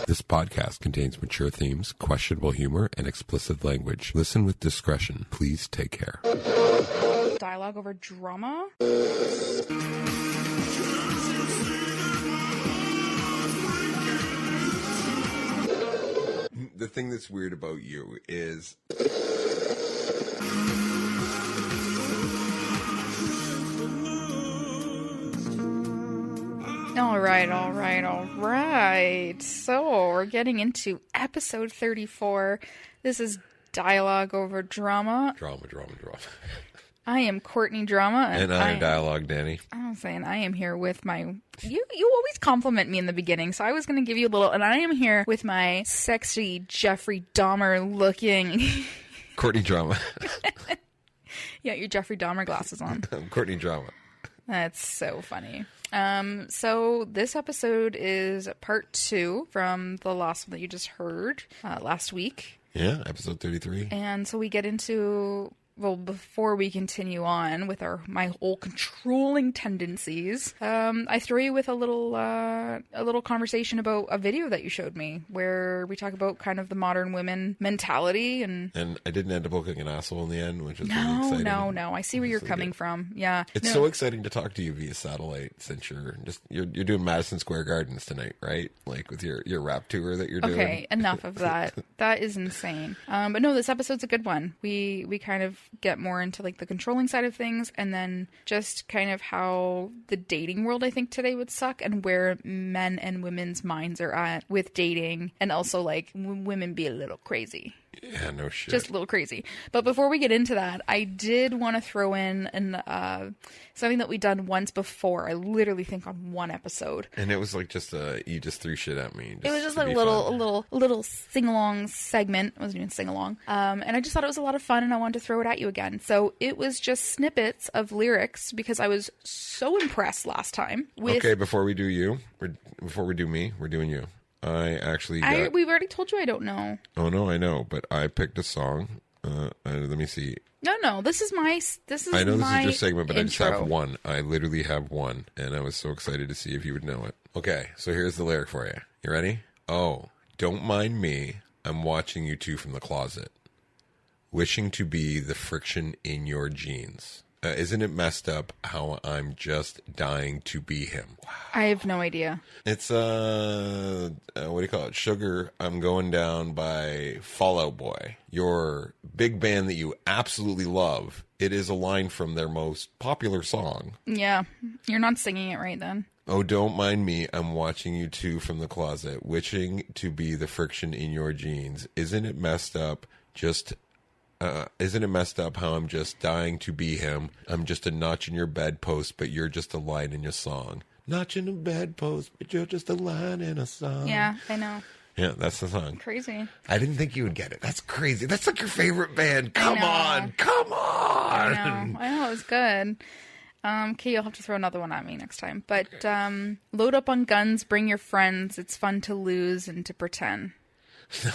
This podcast contains mature themes, questionable humor, and explicit language. Listen with discretion. Please take care. Dialogue over drama? The thing that's weird about you is... All right. So we're getting into episode 34. This is Dialogue over Drama. Drama. I am Courtney Drama. And I'm Dialogue Danny. I'm saying I am here with my... You always compliment me in the beginning, so I was going to give you a little... And I am here with my sexy Jeffrey Dahmer looking... Courtney Drama. Yeah, your Jeffrey Dahmer glasses on. I'm Courtney Drama. That's so funny. So this episode is part 2 from the last one that you just heard last week. Yeah, episode 33. And so we get into... Well, before we continue on with my whole controlling tendencies, I throw you with a little conversation about a video that you showed me where we talk about kind of the modern women mentality and I didn't end up looking an asshole in the end, which is really exciting. No. I see where you're coming from. Yeah, it's so exciting to talk to you via satellite since you're doing Madison Square Gardens tonight, right? Like with your rap tour that you're doing. Okay, enough of that. That is insane. But no, this episode's a good one. We kind of get more into like the controlling side of things and then just kind of how the dating world I think today would suck and where men and women's minds are at with dating and also like women be a little crazy. Yeah, no shit. Just a little crazy. But before we get into that, I did want to throw in something that we've done once before. I literally think on one episode. And it was like just you just threw shit at me. It was just like a little sing-along segment. It wasn't even sing-along. And I just thought it was a lot of fun and I wanted to throw it at you again. So it was just snippets of lyrics because I was so impressed last time with... Okay, before we do me, we're doing you. We've already told you I don't know. Oh no, I know, but I picked a song. Let me see. No, this is my I know this is your segment, but intro. I just have one. I literally have one, and I was so excited to see if you would know it. Okay, so here's the lyric for you. You ready? Oh, don't mind me. I'm watching you two from the closet, wishing to be the friction in your jeans. Isn't it messed up how I'm just dying to be him? Wow. I have no idea. It's, what do you call it? Sugar, I'm Going Down by Fall Out Boy. Your big band that you absolutely love. It is a line from their most popular song. Yeah, you're not singing it right then. Oh, don't mind me. I'm watching you two from the closet, wishing to be the friction in your jeans. Isn't it messed up how I'm just dying to be him? I'm just a notch in your bedpost, but you're just a line in your song. Notch in a bedpost, but you're just a line in a song. Yeah, I know. Yeah, that's the song. Crazy. I didn't think you would get it. That's crazy. That's like your favorite band. Come on. I know, it was good. Okay, you'll have to throw another one at me next time. But load up on guns, bring your friends. It's fun to lose and to pretend.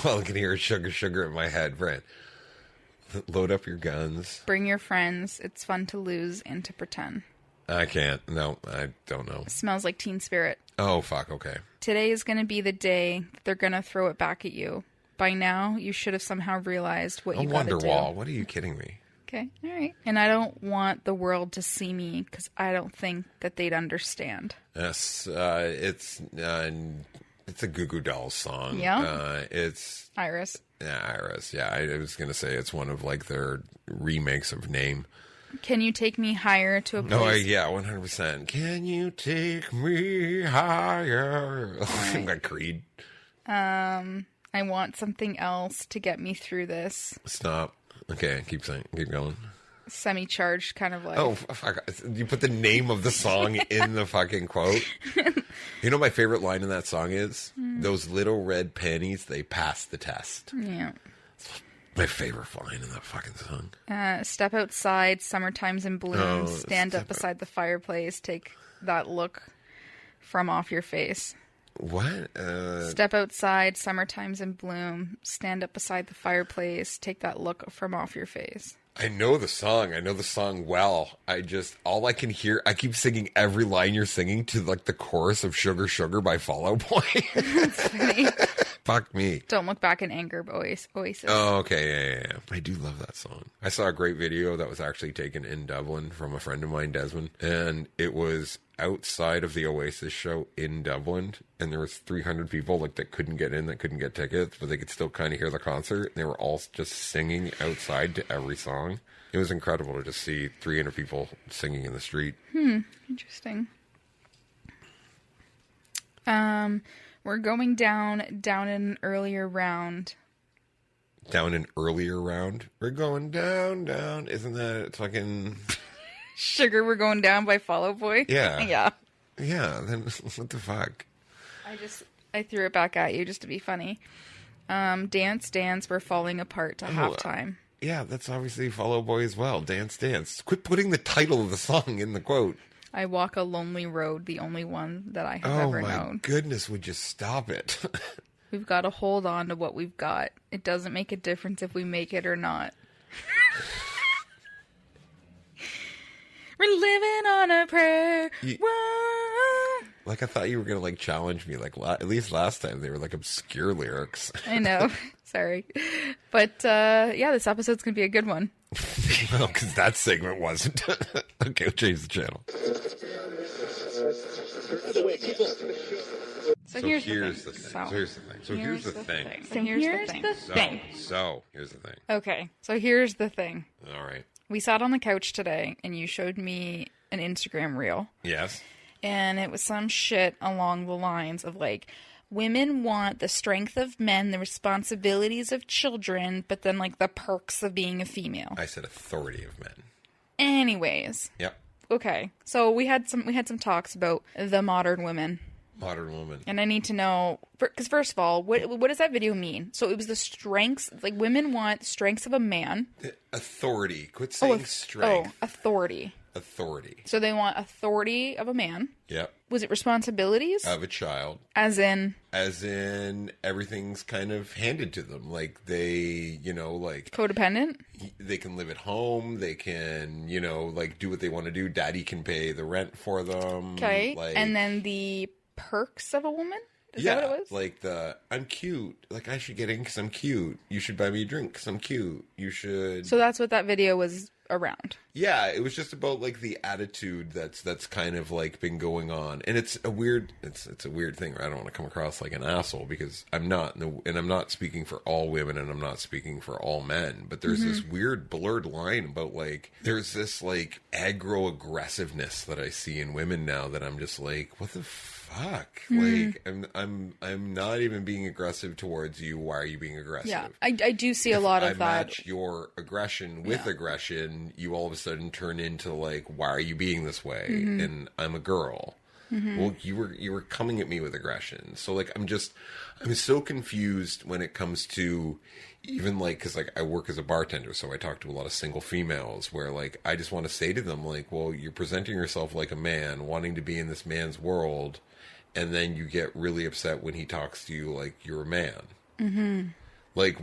Well, I can hear sugar in my head, friend. Load up your guns. Bring your friends. It's fun to lose and to pretend. I can't. No, I don't know. Smells like Teen Spirit. Oh, fuck. Okay. Today is going to be the day that they're going to throw it back at you. By now, you should have somehow realized what you got to do. Wonderwall. What are you kidding me? Okay. All right. And I don't want the world to see me because I don't think that they'd understand. Yes. It's a Goo Goo Dolls song. Yeah. It's... Iris. Yeah, Iris. Yeah, I was going to say it's one of like their remakes of Name. Can you take me higher to a place? Oh, yeah, 100%. Can you take me higher? Right. That Creed. I want something else to get me through this. Stop. Okay, keep going. Semi-charged, kind of like... Oh, fuck. You put the name of the song in the fucking quote? You know what my favorite line in that song is? Those little red panties, they pass the test. Yeah. My favorite line in that fucking song. Step outside, summertime's in bloom. Stand up beside the fireplace. Take that look from off your face. What? Step outside, summertime's in bloom. Stand up beside the fireplace. Take that look from off your face. I know the song well. All I can hear, I keep singing every line you're singing to like the chorus of Sugar Sugar by Fall Out Boy. That's funny. Fuck me. Don't Look Back in Anger, Oasis. Oh, okay. Yeah. I do love that song. I saw a great video that was actually taken in Dublin from a friend of mine, Desmond. And it was outside of the Oasis show in Dublin. And there was 300 people like that couldn't get in, that couldn't get tickets, but they could still kind of hear the concert. And they were all just singing outside to every song. It was incredible to just see 300 people singing in the street. Interesting. We're going down in an earlier round. Down an earlier round? We're going down. Isn't that fucking... Sugar, We're Going Down by Fall Out Boy? Yeah. Yeah. Yeah, then what the fuck? I threw it back at you just to be funny. Dance, Dance, We're Falling Apart to Halftime. Yeah, that's obviously Fall Out Boy as well. Dance, Dance. Quit putting the title of the song in the quote. I Walk a Lonely Road, the only one that I have ever known. Oh my goodness, would you stop it? We've got to hold on to what we've got. It doesn't make a difference if we make it or not. We're living on a prayer. Like, I thought you were going to, like, challenge me. Like, at least last time they were, like, obscure lyrics. I know. Sorry. But, yeah, this episode's going to be a good one. Well, because that segment wasn't. Okay, we'll change the channel. So here's the thing. Okay, so here's the thing. All right. We sat on the couch today, and you showed me an Instagram reel. Yes. And it was some shit along the lines of, like, women want the strength of men, the responsibilities of children, but then, like, the perks of being a female. I said authority of men. Anyways. Yep. Okay. So we had some talks about the modern women. Modern woman. And I need to know, because first of all, what does that video mean? So it was the strengths, like, women want strengths of a man. Authority. Quit saying strength. Oh, authority. Authority. So they want authority of a man. Yep. Was it responsibilities? Of a child. As in everything's kind of handed to them. Like, they, like... Codependent? They can live at home. They can, like, do what they want to do. Daddy can pay the rent for them. Okay. Like, and then the perks of a woman? Is that what it was? Like I'm cute. Like, I should get in because I'm cute. You should buy me a drink because I'm cute. You should... So that's what that video was around. Yeah, it was just about, like, the attitude that's kind of, like, been going on. And it's a weird thing. I don't want to come across like an asshole because I'm not. And I'm not speaking for all women and I'm not speaking for all men. But there's this weird blurred line about, like, there's this, like, aggro aggressiveness that I see in women now that I'm just like, what the fuck? Like, I'm not even being aggressive towards you. Why are you being aggressive? Yeah, I do see a lot of that. I match your aggression with aggression, you all of a sudden turn into, like, why are you being this way? And I'm a girl. Well, you were coming at me with aggression. So, like, I'm so confused when it comes to even, like, because, like, I work as a bartender, so I talk to a lot of single females where, like, I just want to say to them, like, well, you're presenting yourself like a man, wanting to be in this man's world, and then you get really upset when he talks to you like you're a man. Like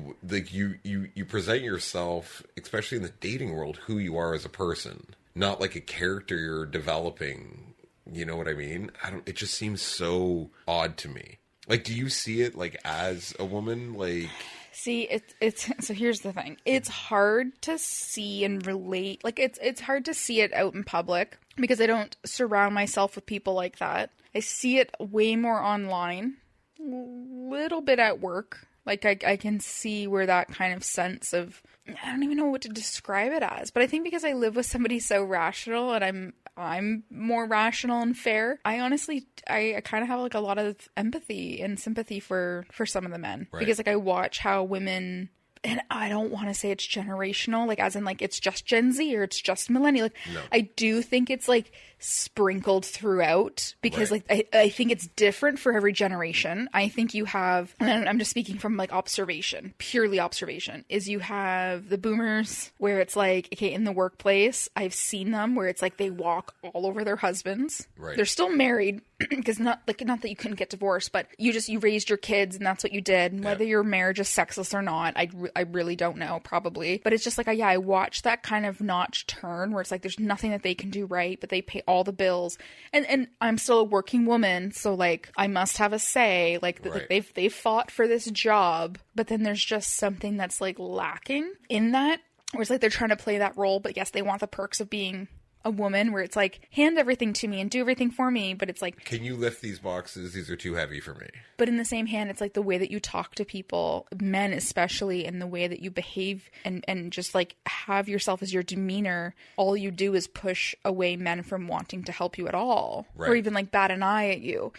you present yourself, especially in the dating world, who you are as a person, not like a character you're developing. You know what I mean? It just seems so odd to me. Like, do you see it, like, as a woman? Like, see, it's so here's the thing. It's hard to see and relate. Like, it's hard to see it out in public because I don't surround myself with people like that. I see it way more online, little bit at work. Like, I can see where that kind of sense of, I don't even know what to describe it as, but I think because I live with somebody so rational and I'm more rational and fair, I honestly, I kind of have, like, a lot of empathy and sympathy for some of the men. Right. Because, like, I watch how women, and I don't want to say it's generational, like, as in, like, it's just Gen Z or it's just millennial. Like, no. I do think it's, like, sprinkled throughout because, right. Like, I think it's different for every generation. I think you have, and I'm just speaking from, like, observation, purely observation, is you have the boomers where it's like, okay, in the workplace, I've seen them where it's like they walk all over their husbands. Right. They're still married because not that you couldn't get divorced, but you raised your kids and that's what you did. And whether your marriage is sexless or not, I really don't know, probably. But it's just like, yeah, I watched that kind of notch turn where it's like there's nothing that they can do right, but they pay all the bills. And I'm still a working woman, so like I must have a say. Like, right. like they've fought for this job, but then there's just something that's like lacking in that. Where it's like they're trying to play that role, but yes, they want the perks of being a woman, where it's like, hand everything to me and do everything for me, but it's like, can you lift these boxes? These are too heavy for me. But in the same hand, it's like the way that you talk to people, men especially, and the way that you behave and just like have yourself as your demeanor, all you do is push away men from wanting to help you at all, right. or even like bat an eye at you.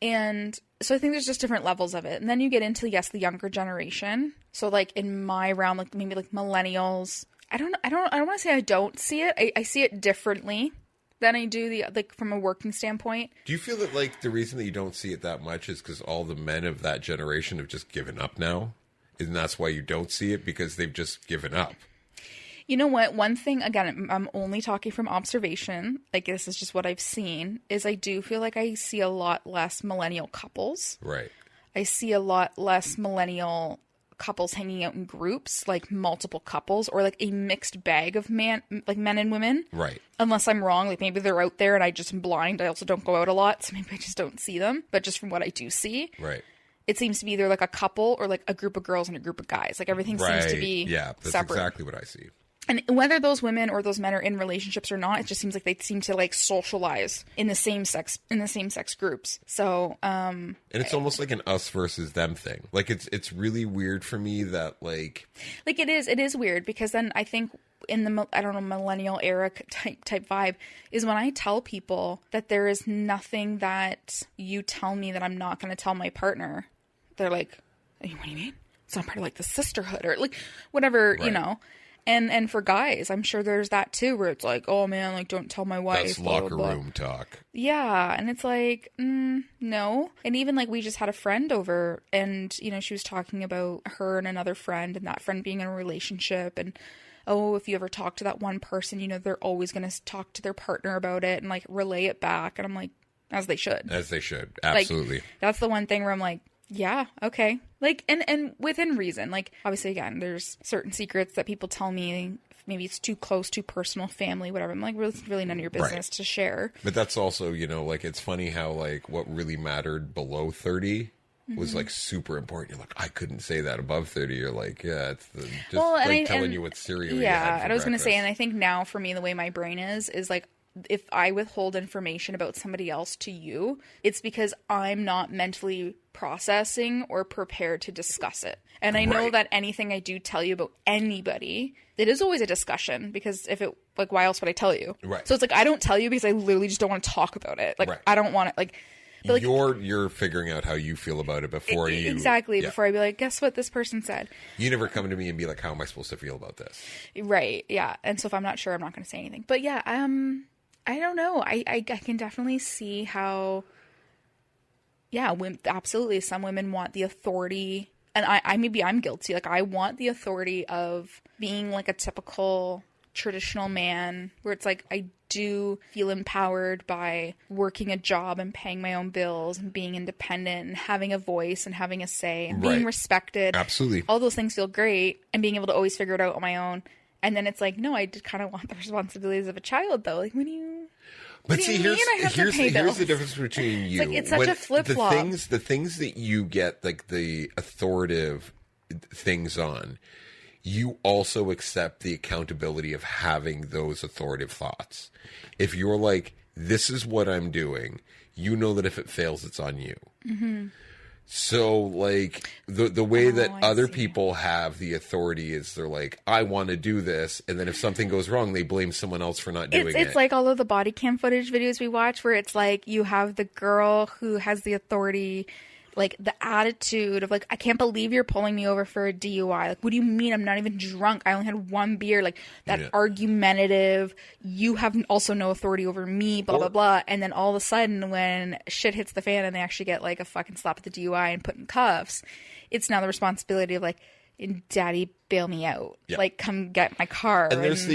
And so I think there's just different levels of it. And then you get into, yes, the younger generation. So like in my realm, like maybe like millennials, I don't want to say I don't see it. I see it differently than I do like from a working standpoint. Do you feel that like the reason that you don't see it that much is because all the men of that generation have just given up now? And that's why you don't see it, because they've just given up? You know what? One thing, again, I'm only talking from observation. Like, this is just what I've seen, is I do feel like I see a lot less millennial couples. Right. I see a lot less millennial couples hanging out in groups, like multiple couples, or like a mixed bag of men and women. Right. Unless I'm wrong, like maybe they're out there and I just am blind. I also don't go out a lot, so maybe I just don't see them. But just from what I do see, right, it seems to be either like a couple or like a group of girls and a group of guys. Like everything seems to be that's separate. Exactly what I see. And whether those women or those men are in relationships or not, it just seems like they seem to like socialize in the same sex groups. So, and it's almost like an us versus them thing. Like it's really weird for me that like it is weird, because then I think in the, I don't know, millennial era type vibe is when I tell people that there is nothing that you tell me that I'm not going to tell my partner. They're like, what do you mean? It's not part of like the sisterhood or like whatever, right. You know. And for guys, I'm sure there's that too, where it's like, oh man, like don't tell my wife. That's locker room talk. Yeah, and it's like, no. And even like we just had a friend over, and you know she was talking about her and another friend, and that friend being in a relationship, and oh, if you ever talk to that one person, you know they're always going to talk to their partner about it and like relay it back, and I'm like, as they should, absolutely. Like, that's the one thing where I'm like, yeah, okay. Like, and within reason. Like, obviously, again, there's certain secrets that people tell me. Maybe it's too close, too personal, family, whatever. I'm like, it's really none of your business to share. But that's also, you know, like, it's funny how, like, what really mattered below 30 was, like, super important. You're like, I couldn't say that above 30. You're like, yeah, it's telling you what cereal you had for and I was going to say, breakfast. and I think now for me, the way my brain is like, if I withhold information about somebody else to you, it's because I'm not mentally processing or prepared to discuss it. And I know that anything I do tell you about anybody, it is always a discussion, because if it, like, why else would I tell you? Right. So it's like, I don't tell you because I literally just don't want to talk about it. Like, I don't want it, like... But like, you're figuring out how you feel about it before you... Exactly, before I be like, guess what this person said? You never come to me and be like, how am I supposed to feel about this? Right, yeah. And so if I'm not sure, I'm not going to say anything. But yeah, I don't know. I can definitely see how, yeah, absolutely. Some women want the authority, and I maybe I'm guilty. Like, I want the authority of being like a typical traditional man, where it's like I do feel empowered by working a job and paying my own bills and being independent and having a voice and having a say and being respected. Absolutely. All those things feel great, and being able to always figure it out on my own. And then it's like, no, I just kind of want the responsibilities of a child, though. Like, when you... But see, here's the difference between you. It's such a flip-flop. The things that you get, like, the authoritative things on, you also accept the accountability of having those authoritative thoughts. If you're like, this is what I'm doing, you know that if it fails, it's on you. Mm-hmm. So, like, the way that other people have the authority is they're like, I want to do this, and then if something goes wrong, they blame someone else for not doing it. It's like all of the body cam footage videos we watch, where it's like you have the girl who has the authority, like the attitude of like, I can't believe you're pulling me over for a DUI. Like, what do you mean? I'm not even drunk. I only had one beer. Like, that argumentative, you have also no authority over me, blah, blah, blah. And then all of a sudden, when shit hits the fan and they actually get like a fucking slap at the DUI and put in cuffs, it's now the responsibility of like, daddy, bail me out. Like, come get my car. And there's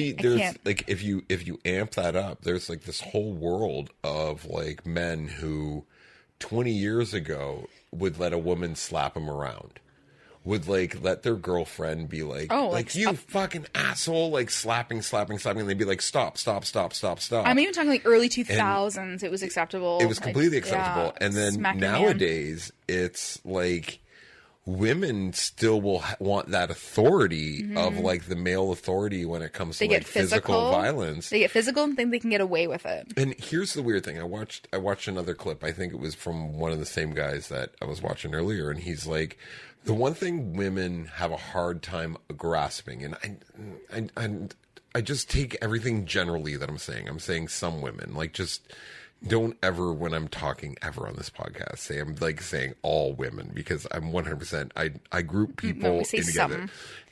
like, if you amp that up, there's like this whole world of like men who 20 years ago would let a woman slap him around, would like let their girlfriend be like, you fucking asshole, like slapping, and they'd be like, stop. I'm even talking like early 2000s. It was acceptable. It was completely acceptable. Yeah, and then nowadays, it's like women still will want that authority of like the male authority when it comes to like physical violence. They get physical and think they can get away with it. And here's the weird thing. I watched another clip. I think it was from one of the same guys that I was watching earlier. And he's like, the one thing women have a hard time grasping, and I just take everything generally that I'm saying some women, like, just don't ever, when I'm talking ever on this podcast, say I'm like saying all women, because I'm 100%, I group people in together.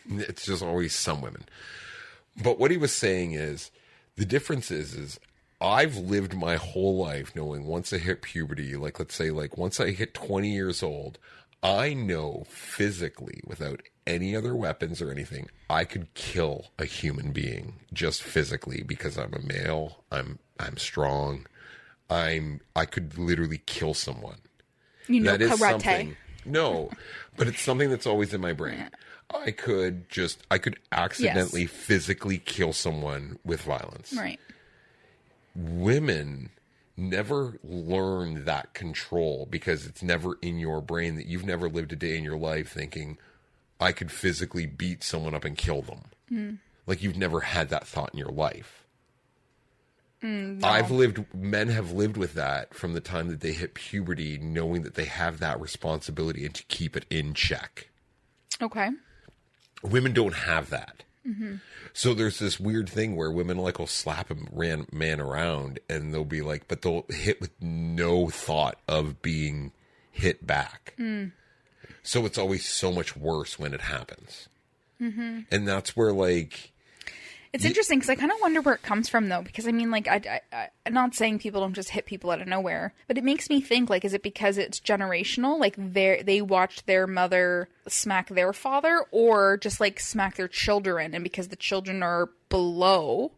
It's just always some women. But what he was saying is, the difference is I've lived my whole life knowing once I hit puberty, like let's say like once I hit 20 years old, I know physically, without any other weapons or anything, I could kill a human being just physically, because I'm a male, I'm strong, I could literally kill someone. You know, that is karate. Something. No, but it's something that's always in my brain. Yeah. I could accidentally physically kill someone with violence. Right. Women never learn that control, because it's never in your brain, that you've never lived a day in your life thinking, I could physically beat someone up and kill them. Mm. Like, you've never had that thought in your life. No. Men have lived with that from the time that they hit puberty, knowing that they have that responsibility and to keep it in check. Okay. Women don't have that. Mm-hmm. So there's this weird thing where women like will slap a man around, and they'll be like, but they'll hit with no thought of being hit back. Mm. So it's always so much worse when it happens. Mm-hmm. And that's where, like... It's interesting, because I kind of wonder where it comes from, though. Because, I mean, like, I'm not saying people don't just hit people out of nowhere. But it makes me think, like, is it because it's generational? Like, they watched their mother smack their father? Or just, like, smack their children? And because the children are below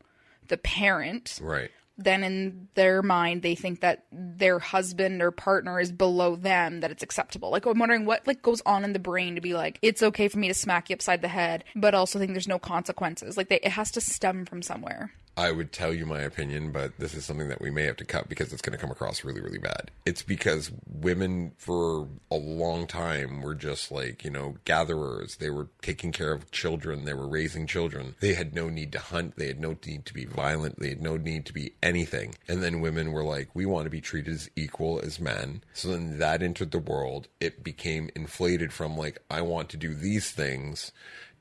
the parent... Right. Then in their mind, they think that their husband or partner is below them, that it's acceptable. Like, I'm wondering what, like, goes on in the brain to be like, it's okay for me to smack you upside the head, but also think there's no consequences. Like, it has to stem from somewhere. I would tell you my opinion, but this is something that we may have to cut because it's going to come across really, really bad. It's because women for a long time were just like, you know, gatherers. They were taking care of children. They were raising children. They had no need to hunt. They had no need to be violent. They had no need to be anything. And then women were like, we want to be treated as equal as men. So then that entered the world. It became inflated from like, I want to do these things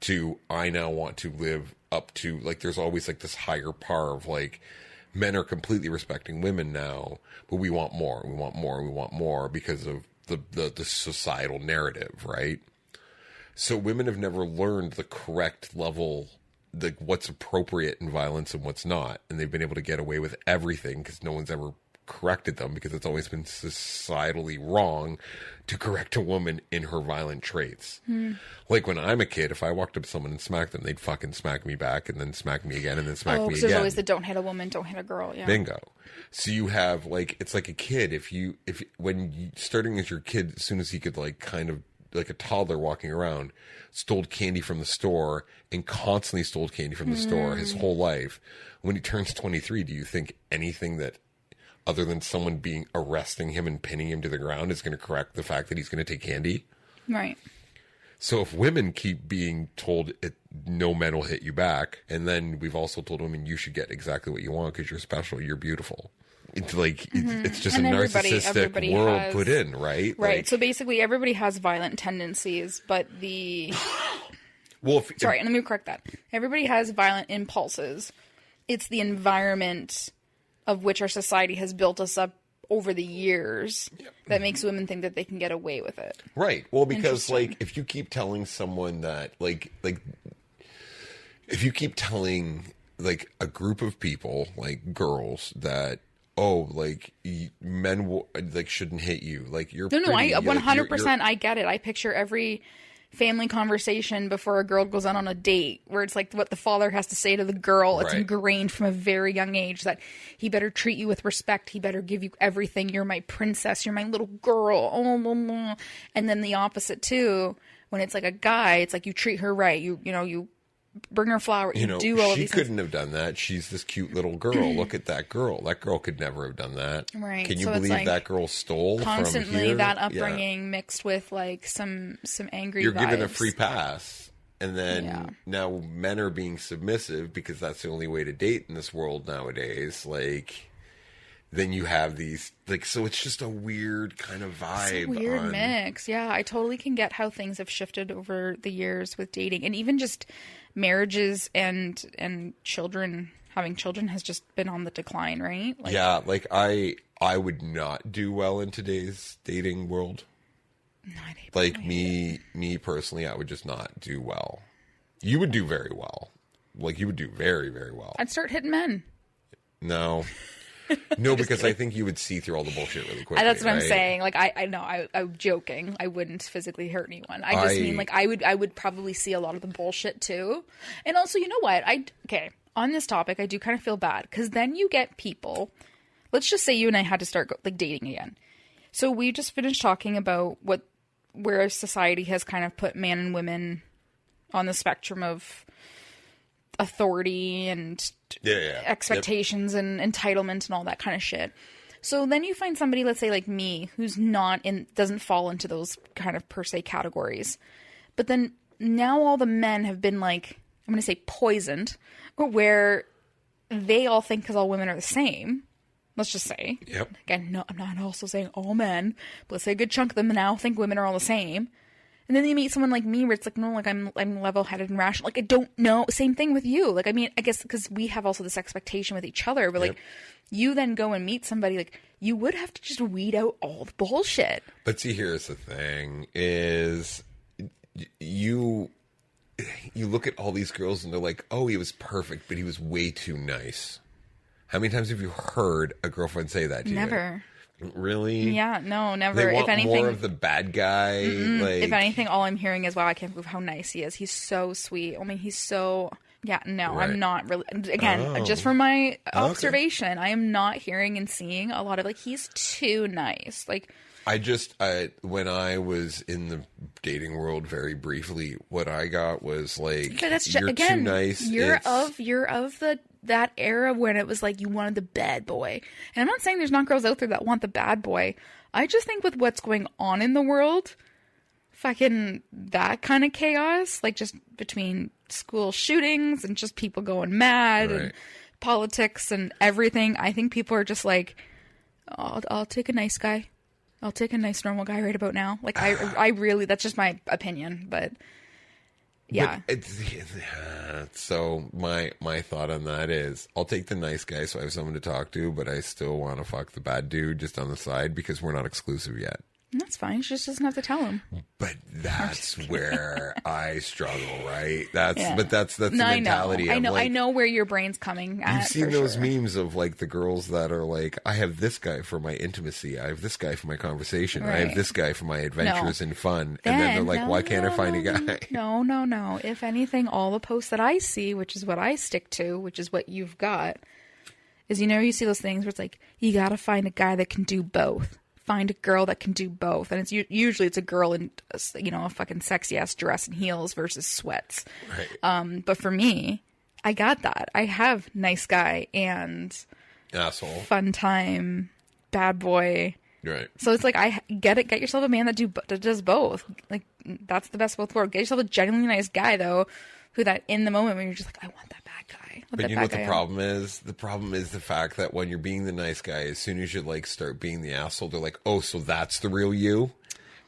to I now want to live up to, like, there's always like this higher par of like, men are completely respecting women now, but we want more, we want more, we want more because of the societal narrative, right? So women have never learned the correct level, the what's appropriate in violence and what's not, and they've been able to get away with everything because no one's ever corrected them, because it's always been societally wrong to correct a woman in her violent traits. Like when I'm a kid, if I walked up to someone and smacked them, they'd fucking smack me back and then smack me again and then smack me again. There's always the don't hit a woman, don't hit a girl. Yeah. Bingo. So you have like, it's like a kid. Starting as your kid, as soon as he could like kind of like a toddler walking around, stole candy from the store and constantly stole candy from the store his whole life. When he turns 23, do you think anything that other than someone arresting him and pinning him to the ground is going to correct the fact that he's going to take candy? Right. So if women keep being told no men will hit you back, and then we've also told women you should get exactly what you want because you're special, you're beautiful. It's like, it's just a narcissistic world put in, right? Right. Like, so basically everybody has violent tendencies, but well, let me correct that. Everybody has violent impulses. It's the environment of which our society has built us up over the years that makes women think that they can get away with it. Right. Well, because like if you keep telling someone that like if you keep telling like a group of people, like girls, that like men shouldn't hit you, like you're I 100% I get it. I picture every family conversation before a girl goes out on a date, where it's like what the father has to say to the girl. It's Right. ingrained from a very young age that he better treat you with respect. He better give you everything. You're my princess. You're my little girl. Oh, blah, blah. And then the opposite too, when it's like a guy, it's like you treat her right. You bring her flowers. You do all of she these couldn't things. have done that. She's this cute little girl. Look at that girl. That girl could never have done that. Right. Can you So it's believe like that girl stole Constantly from here? that Yeah. upbringing mixed with like some angry You're given a vibes. free pass. And then now men are being submissive because that's the only way to date in this world nowadays. Like, then you have these, like, so it's just a weird kind of vibe. It's a weird mix. Yeah, I totally can get how things have shifted over the years with dating, and even just marriages and children. Having children has just been on the decline, right? Like, yeah, like I would not do well in today's dating world. no, I hate Like it. me personally, I would just not do well. You would do very well. Like, you would do very, very well. I'd start hitting men. No. No, because I think you would see through all the bullshit really quickly. That's what I'm right? saying. Like, I know I'm joking. I wouldn't physically hurt anyone. I just mean like I would probably see a lot of the bullshit too. And also, you know what? Okay, on this topic, I do kind of feel bad because then you get people. Let's just say you and I had to start like dating again. So we just finished talking about where society has kind of put man and women on the spectrum of authority and expectations and entitlement and all that kind of shit. So then you find somebody, let's say like me, who's doesn't fall into those kind of per se categories. But then now all the men have been like, I'm going to say poisoned, where they all think because all women are the same. Let's just say. Yep. Again, no, I'm not also saying all men, but let's say a good chunk of them now think women are all the same. And then you meet someone like me where it's like, no, like I'm level-headed and rational. Like, I don't know. Same thing with you. Like, I mean, I guess because we have also this expectation with each other. But like, you then go and meet somebody, like, you would have to just weed out all the bullshit. But see, here's the thing: is you look at all these girls and they're like, oh, he was perfect, but he was way too nice. How many times have you heard a girlfriend say that to you? Never. Really? Yeah, no, never. They want if anything, more of the bad guy. Like, if anything, all I'm hearing is, wow, I can't believe how nice he is. He's so sweet. I mean, he's so... Yeah, no, Right. I'm not really... Again, just from my observation, I am not hearing and seeing a lot of, like, he's too nice. Like... when I was in the dating world very briefly, what I got was like, But that's just, you're again, too nice. You're It's- of that era when it was like you wanted the bad boy. And I'm not saying there's not girls out there that want the bad boy. I just think with what's going on in the world, fucking that kind of chaos, like just between school shootings and just people going mad and politics and everything, I think people are just like, oh, I'll take a nice guy. I'll take a nice normal guy right about now. Like I really, that's just my opinion, but yeah. But so my thought on that is, I'll take the nice guy so I have someone to talk to, but I still want to fuck the bad dude just on the side because we're not exclusive yet. That's fine. She just doesn't have to tell him. But that's where I struggle, right? But that's the No, mentality. I know. Like, I know where your brain's coming at. you've seen for those sure. memes of like the girls that are like, I have this guy for my intimacy, I have this guy for my conversation, I have Right. this guy for my adventures and fun, and then they're like, no, why can't I find a no, guy? No. If anything, all the posts that I see, which is what I stick to, which is what you've got, is you see those things where it's like, you gotta find a guy that can do both. Find a girl that can do both, and it's usually it's a girl in a fucking sexy ass dress and heels versus sweats. Right. But for me, I got that. I have nice guy and Asshole. fun time, bad boy. Right. So it's like, I get it. Get yourself a man that does both. Like, that's the best of both worlds. Get yourself a genuinely nice guy though, who that in the moment when you're just like, I want that bad guy. But you know what the problem is? The problem is the fact that when you're being the nice guy, as soon as you like start being the asshole, they're like, oh, so that's the real you?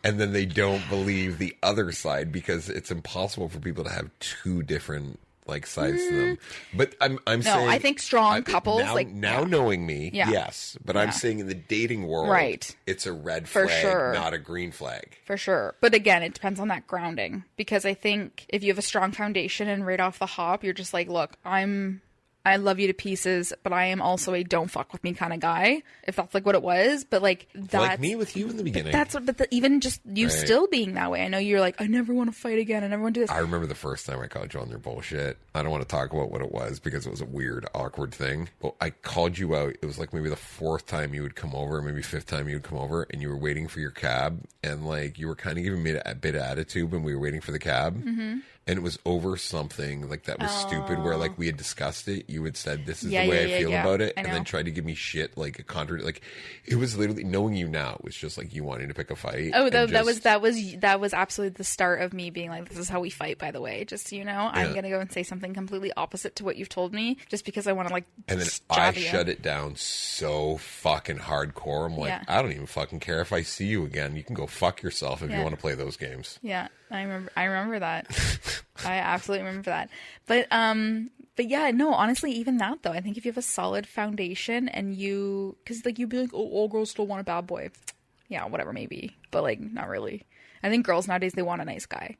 And then they don't believe the other side because it's impossible for people to have two different like sides to them. But I'm saying, I think strong couples now knowing me, Yeah. yes. But I'm saying in the dating world, Right. it's a red For flag, sure. not a green flag. For sure. But again, it depends on that grounding. Because I think if you have a strong foundation and right off the hop, you're just like, look, I'm I love you to pieces, but I am also a don't fuck with me kind of guy, if that's like what it was. But like that's like me with you in the beginning. Even just you still being that way. I know you're like, I never want to fight again. I never want to do this. I remember the first time I called you on your bullshit. I don't want to talk about what it was because it was a weird, awkward thing. But I called you out. It was like maybe the fourth time you would come over, maybe fifth time you would come over, and you were waiting for your cab, and like you were kind of giving me a bit of attitude when we were waiting for the cab. Mm-hmm. And it was over something like that was stupid where like we had discussed it. You had said, this is the way I feel about it. And then tried to give me shit like a contra. Like it was literally knowing you now. It was just like you wanting to pick a fight. Oh, that was absolutely the start of me being like, this is how we fight, by the way. Just so you know, I'm going to go and say something completely opposite to what you've told me just because I want to like and then I shut it down so fucking hardcore. I'm like, I don't even fucking care if I see you again. You can go fuck yourself if you want to play those games. Yeah. I remember that. I absolutely remember that. But yeah, no, honestly, even that though, I think if you have a solid foundation and because like you'd be like, oh, all girls still want a bad boy. Yeah, whatever, maybe. But like, not really. I think girls nowadays, they want a nice guy.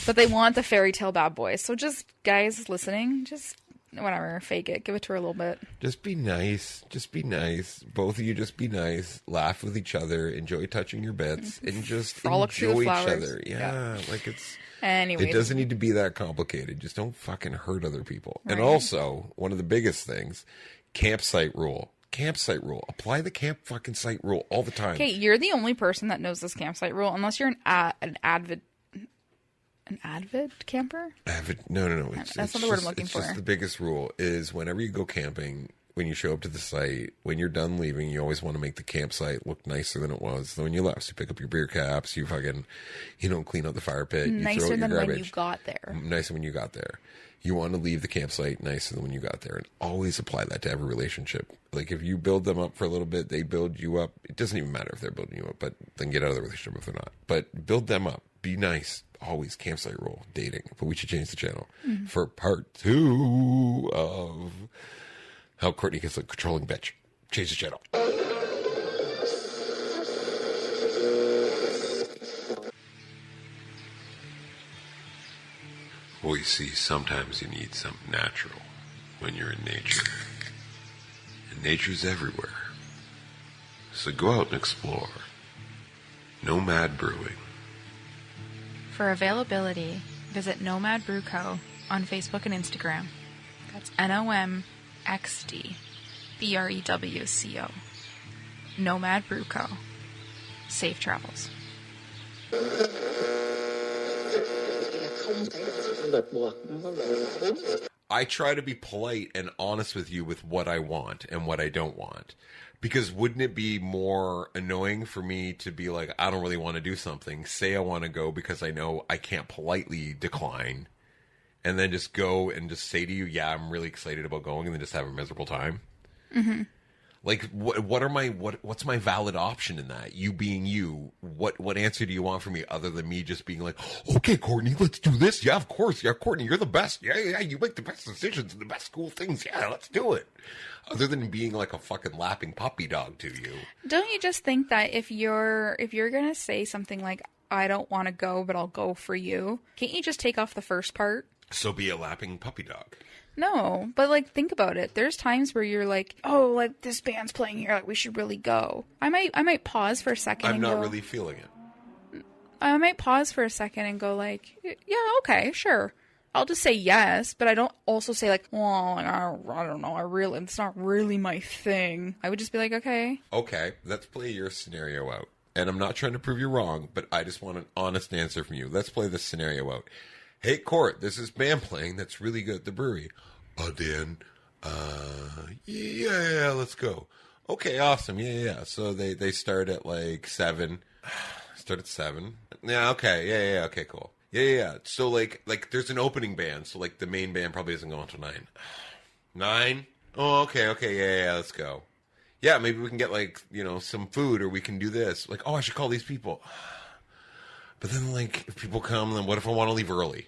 But they want the fairy tale bad boy. So just guys listening, just whatever, fake it. Give it to her a little bit. Just be nice. Just be nice. Both of you just be nice. Laugh with each other. Enjoy touching your bits. And just enjoy each other. Yeah. Like it's... Anyways. It doesn't need to be that complicated. Just don't fucking hurt other people. Right. And also, one of the biggest things, campsite rule. Campsite rule. Apply the camp fucking site rule all the time. Okay, you're the only person that knows this campsite rule, unless you're an avid camper? No. That's not the word I'm looking for. It's just the biggest rule is whenever you go camping, when you show up to the site, when you're done leaving, you always want to make the campsite look nicer than it was when you left. So you pick up your beer caps, you fucking, clean out the fire pit. You nicer throw out than your garbage. when you got there. Nicer when you got there. You want to leave the campsite nicer than when you got there. And always apply that to every relationship. Like if you build them up for a little bit, they build you up. It doesn't even matter if they're building you up, but then get out of the relationship if they're not. But build them up. Be nice. Always campsite rule. Dating. But we should change the channel for part 2 of how Courtney gets a controlling bitch. Change the channel. Well, you see, sometimes you need something natural when you're in nature. And nature's everywhere. So go out and explore. Nomad Brewing. For availability, visit Nomad Brew Co. on Facebook and Instagram. That's NOMXD BREWCO. Nomad Brew Co. Safe travels. I try to be polite and honest with you with what I want and what I don't want. Because wouldn't it be more annoying for me to be like, I don't really want to do something, say I want to go because I know I can't politely decline, and then just go and just say to you, yeah, I'm really excited about going, and then just have a miserable time? Mm-hmm. Like, what's my valid option in that? You being you, what answer do you want from me other than me just being like, okay, Courtney, let's do this. Yeah, of course. Yeah, Courtney, you're the best. Yeah, you make the best decisions and the best cool things. Yeah, let's do it. Other than being like a fucking lapping puppy dog to you. Don't you just think that if you're going to say something like, I don't want to go, but I'll go for you, can't you just take off the first part? So be a lapping puppy dog. No, but like think about it. There's times where you're like, oh, like this band's playing here, like we should really go. I might pause for a second. I'm not really feeling it. I might pause for a second and go like, yeah, okay, sure. I'll just say yes, but I don't also say like, well, I don't know, it's not really my thing. I would just be like, okay. Okay, let's play your scenario out. And I'm not trying to prove you wrong, but I just want an honest answer from you. Let's play this scenario out. Hey, Court, this is band playing that's really good at the brewery. Dan, yeah, let's go. Okay, awesome, yeah. So they start at like 7. Start at 7. Yeah, okay, yeah, okay, cool. Yeah. So like there's an opening band, so like the main band probably isn't going until 9. 9? Oh, okay, yeah, let's go. Yeah, maybe we can get like, some food, or we can do this. Like, oh, I should call these people. But then like if people come, then what if I want to leave early?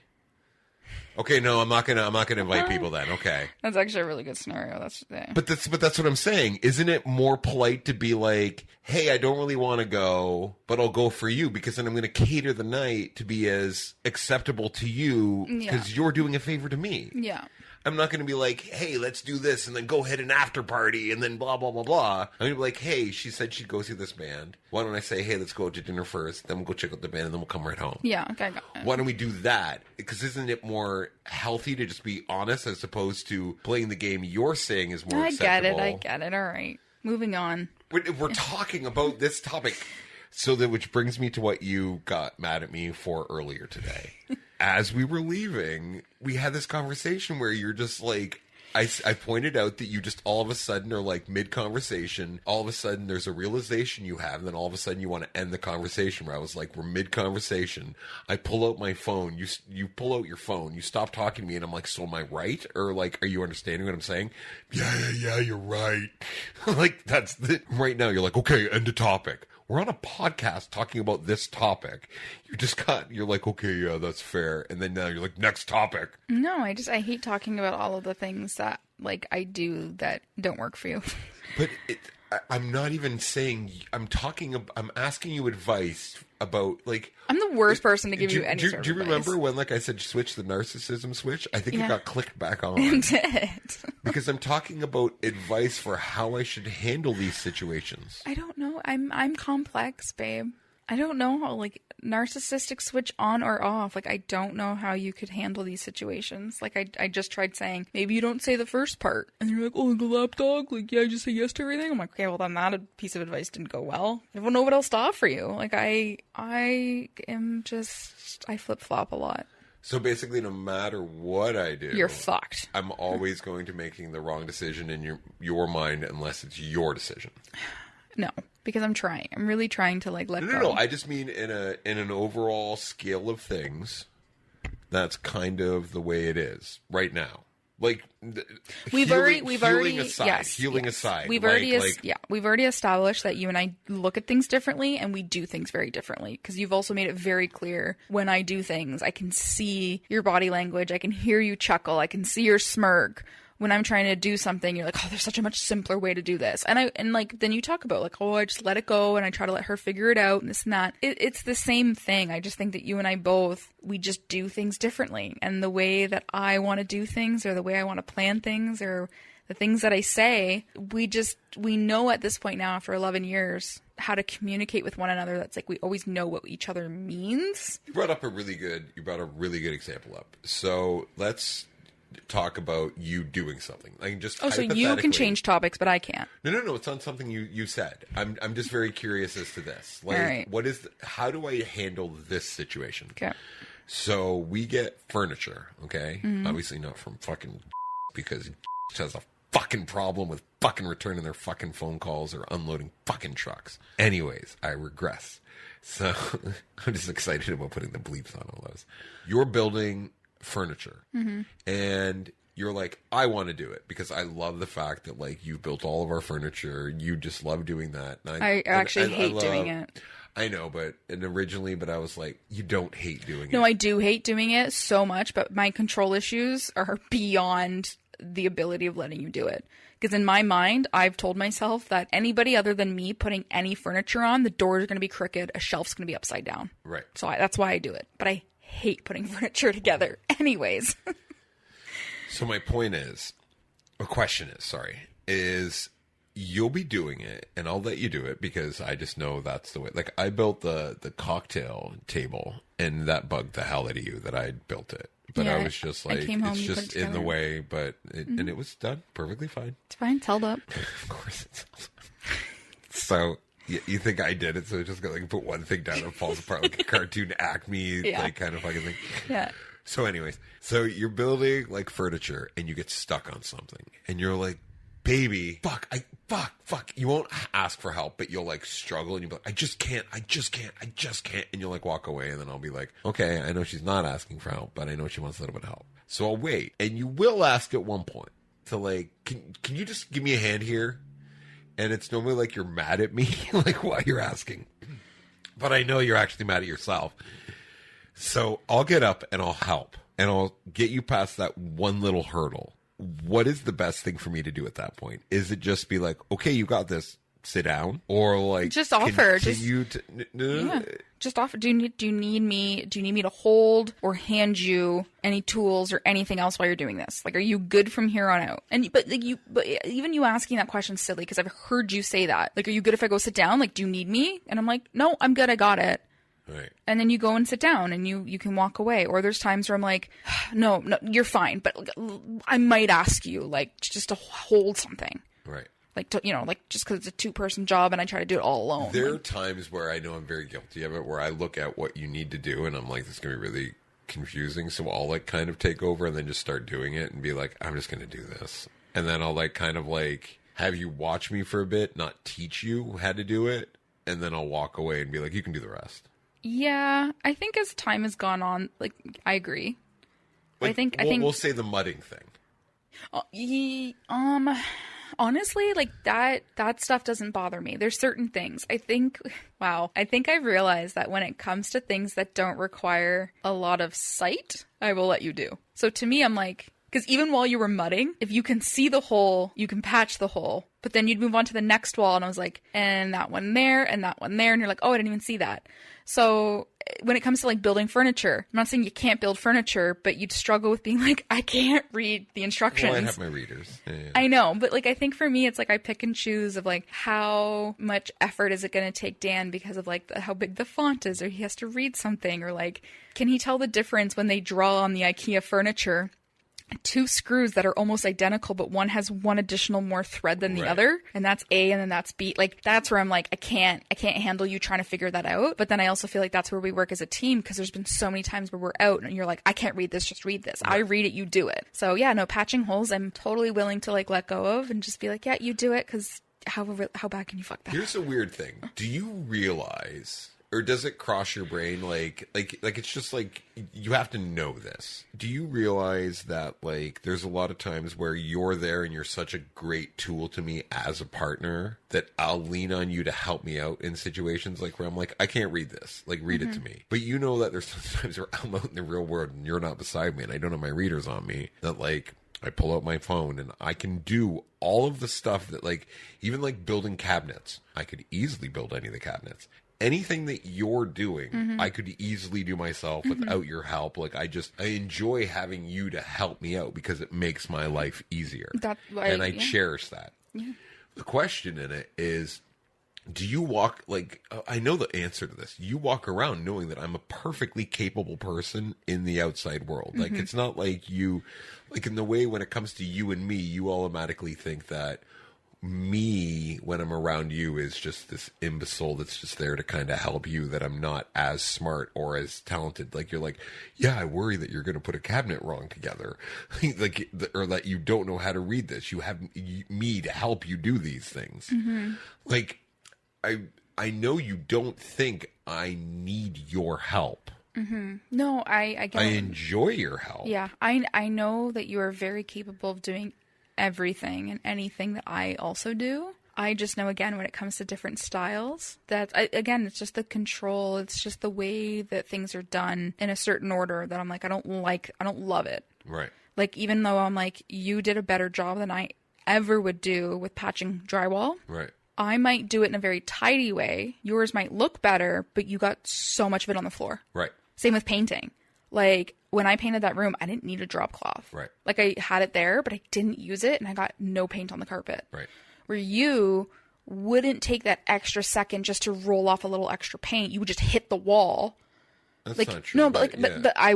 Okay, no, I'm not gonna invite people then. Okay, that's actually a really good scenario. But that's what I'm saying. Isn't it more polite to be like, hey, I don't really want to go, but I'll go for you, because then I'm going to cater the night to be as acceptable to you because you're doing a favor to me. Yeah. I'm not going to be like, hey, let's do this and then go hit an after party and then blah, blah, blah, blah. I'm going to be like, hey, she said she'd go see this band. Why don't I say, hey, let's go out to dinner first, then we'll go check out the band and then we'll come right home. Yeah, okay, got it. Why don't we do that? Because isn't it more healthy to just be honest as opposed to playing the game you're saying is more acceptable? I get it. All right. Moving on. We're talking about this topic. So that which brings me to what you got mad at me for earlier today. As we were leaving, we had this conversation where you're just like, I pointed out that you just all of a sudden are like mid-conversation. All of a sudden there's a realization you have, and then all of a sudden you want to end the conversation where I was like, we're mid-conversation. I pull out my phone. You pull out your phone. You stop talking to me, and I'm like, so am I right? Or like, are you understanding what I'm saying? Yeah, you're right. Like, that's the... Right now, you're like, okay, end the topic. We're on a podcast talking about this topic. You're like, okay, yeah, that's fair. And then now you're like, next topic. No, I hate talking about all of the things that, like, I do that don't work for you. But I'm not even saying, I'm asking you advice about, like... I'm the worst person to give you any sort of advice. Do you remember when, like I said, switch the narcissism switch? I think it got clicked back on. It did. Because I'm talking about advice for how I should handle these situations. I don't know. I'm complex, babe. I don't know how, like, narcissistic switch on or off. Like, I don't know how you could handle these situations. Like, I just tried saying, maybe you don't say the first part. And you're like, oh, the lapdog? Like, yeah, I just say yes to everything? I'm like, okay, well, then that piece of advice didn't go well. I don't know what else to offer you. Like, I am just, I flip-flop a lot. So basically, no matter what I do, you're fucked. I'm always going to making the wrong decision in your mind unless it's your decision. No, because I'm trying. I'm really trying to like let go. No. I just mean in an overall scale of things, that's kind of the way it is right now. Like we've already aside. We've already established that you and I look at things differently and we do things very differently. Because you've also made it very clear when I do things, I can see your body language, I can hear you chuckle, I can see your smirk. When I'm trying to do something, you're like, oh, there's such a much simpler way to do this. And like, then you talk about like, oh, I just let it go and I try to let her figure it out and this and that. It's the same thing. I just think that you and I both, we just do things differently. And the way that I want to do things or the way I want to plan things or the things that I say, we know at this point now after 11 years how to communicate with one another. That's like, we always know what each other means. You brought a really good example up. So let's talk about you doing something. Like just so you can change topics, but I can't. No. It's on something you said. I'm just very curious as to this. Like, right. How do I handle this situation? Okay. So we get furniture. Okay. Mm-hmm. Obviously not from fucking because has a fucking problem with fucking returning their fucking phone calls or unloading fucking trucks. Anyways, I regress. So I'm just excited about putting the bleeps on all those. You're building furniture and you're like, I want to do it because I love the fact that like you've built all of our furniture. You just love doing that. And I actually hate doing it. I know, but I was like, you don't hate doing it. No, I do hate doing it so much, but my control issues are beyond the ability of letting you do it. Because in my mind, I've told myself that anybody other than me putting any furniture on, the door is going to be crooked, a shelf's going to be upside down. Right. So that's why I do it. But I hate putting furniture together anyways. So my question is you'll be doing it and I'll let you do it because I just know that's the way. Like I built the cocktail table and that bugged the hell out of you that I built it. But yeah, I was just like, it's just in the way, but and it was done perfectly fine. It's fine. It's held up. Of course it's held up. So you think I did it, so just go like put one thing down and it falls apart like a cartoon Acme like kind of fucking thing. Yeah. So anyways, so you're building like furniture and you get stuck on something and you're like, baby, fuck. You won't ask for help, but you'll like struggle and you'll be like, I just can't. And you'll like walk away and then I'll be like, okay, I know she's not asking for help, but I know she wants a little bit of help. So I'll wait. And you will ask at one point to like, can you just give me a hand here? And it's normally like you're mad at me, like while you're asking. But I know you're actually mad at yourself. So I'll get up and I'll help. And I'll get you past that one little hurdle. What is the best thing for me to do at that point? Is it just be like, okay, you got this, sit down or like just offer just offer. Do you need me to hold or hand you any tools or anything else while you're doing this? Like, are you good from here on out? But even you asking that question's silly, because I've heard you say that. Like, are you good if I go sit down? Like, do you need me? And I'm like, no, I'm good, I got it. Right. And then you go and sit down and you can walk away. Or there's times where I'm like, no, you're fine, but I might ask you, like, just to hold something. Right. Like, just because it's a 2-person job and I try to do it all alone. There are times where I know I'm very guilty of it, where I look at what you need to do and I'm like, this is going to be really confusing. So I'll like kind of take over and then just start doing it and be like, I'm just going to do this. And then I'll like kind of like have you watch me for a bit, not teach you how to do it. And then I'll walk away and be like, you can do the rest. Yeah, I think as time has gone on, like, I agree. Like, I think we'll say the mudding thing. Honestly, like that stuff doesn't bother me. There's certain things. I think I've realized that when it comes to things that don't require a lot of sight, I will let you do. So to me, I'm like, because even while you were mudding, if you can see the hole, you can patch the hole. But then you'd move on to the next wall, and I was like, and that one there, and that one there, and you're like, oh, I didn't even see that. So when it comes to like building furniture, I'm not saying you can't build furniture, but you'd struggle with being like, I can't read the instructions. Well, I have my readers. Yeah. I know, but like I think for me, it's like I pick and choose of like how much effort is it going to take Dan because of like how big the font is, or he has to read something, or like can he tell the difference when they draw on the IKEA furniture? 2 screws that are almost identical, but one has one additional more thread than the other, and that's A and then that's B. Like that's where I'm like, I can't handle you trying to figure that out. But then I also feel like that's where we work as a team, because there's been so many times where we're out and you're like, I can't read this, just read this. I read it, you do it. So yeah, no, patching holes I'm totally willing to like let go of and just be like, yeah, you do it, because how bad can you fuck that? Here's a weird thing. Do you realize, or does it cross your brain like it's just like you have to know this? Do you realize that like there's a lot of times where you're there and you're such a great tool to me as a partner that I'll lean on you to help me out in situations like where I'm like, I can't read this, like read it to me. But you know that there's sometimes where I'm out in the real world and you're not beside me and I don't have my readers on me, that like I pull out my phone and I can do all of the stuff that like, even like building cabinets, I could easily build any of the cabinets. Anything that you're doing, I could easily do myself without your help. Like I enjoy having you to help me out because it makes my life easier. And I cherish that. Yeah. The question in it is, do you walk, like, I know the answer to this. You walk around knowing that I'm a perfectly capable person in the outside world. Like, it's not like you, like in the way when it comes to you and me, you automatically think that me, when I'm around you, is just this imbecile that's just there to kind of help you, that I'm not as smart or as talented. Like, you're like, yeah, I worry that you're going to put a cabinet wrong together. Like, or that you don't know how to read this. You have me to help you do these things. Like, I know you don't think I need your help. No, I enjoy your help. Yeah, I know that you are very capable of doing everything and anything that I also do. I just know, again, when it comes to different styles, that again, it's just the control. It's just the way that things are done in a certain order that I'm like, I don't love it. Right. Like, even though I'm like, you did a better job than I ever would do with patching drywall. Right. I might do it in a very tidy way. Yours might look better, but you got so much of it on the floor. Right. Same with painting. Like, when I painted that room, I didn't need a drop cloth. Right. Like, I had it there, but I didn't use it, and I got no paint on the carpet. Right. Where you wouldn't take that extra second just to roll off a little extra paint. You would just hit the wall. That's like, not true. No, but